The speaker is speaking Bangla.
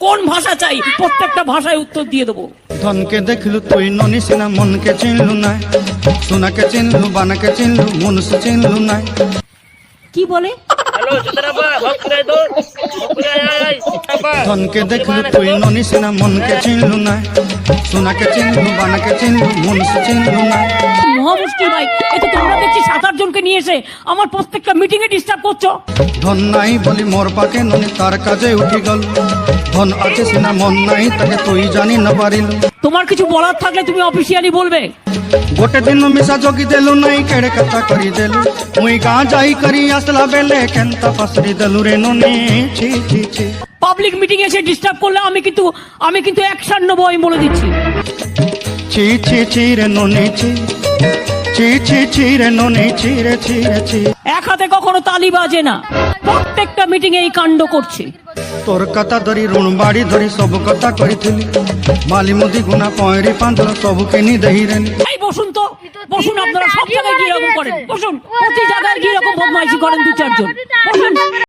কোন ভাষা চাই প্রত্যেকটা ভাষায় উত্তর দিয়ে দেবো। ধনকে দেখলু তুই ননিস না, মনকে চিনলু না, সোনাকে চিনলু, বানাকে চিনলু, মনুষ্য চিনলু না। কি বলে? ধনকে দেখলু তুই ননিস না, মনকে চিনলু না, সোনাকে চিনলু, বানাকে চিনলু, মনুষ্য চিনলু না। মহা মুশকিল ভাই, এতে তোমরা দেখছি 7-8 জনকে নিয়ে এসে আমার প্রত্যেকটা মিটিং এ ডিস্টার্ব করছো। ধন নাই বলি মোর পাকে ননি তার কাজে উঠি গল, ধন আছে সিনা মন নাই তাকে তুই জানি না পারিল। তোমার কিছু বলার থাকলে তুমি অফিসিয়ালি বলবে। গোটে দিন মিশা জগি দেলু নাই, কেড়ে কথা করি দেলু, মুই গাঁ যাই করি আসলা বেলে কেনতা পাসরি দেলু রে ননি। ছি ছি ছি, পাবলিক মিটিং এসে ডিস্টার্ব করলে আমি কিন্তু অ্যাকশন নেবো, আমি বলে দিচ্ছি। ছি ছি ছি রে ননি, ছি ছি ছি ছি রে ননি, ছি রে ছি রে ছি। এক হাতে কখনো তালি বাজে না, প্রত্যেকটা মিটিং এই কাণ্ড করছে। তোর কথা ধরি ঋণ বাড়ি ধরি সব কথা কইছিলি, মালি মুদি গুনা পয়রি পাঁদল সবু কিনি দেহি রে। এই বসুন তো, বসুন, আপনারা সব জায়গায় গিয়ে এরকম করেন, বসুন, প্রতি জায়গায় গিয়ে এরকম বদমাইশি করেন 2-4 জন, বসুন।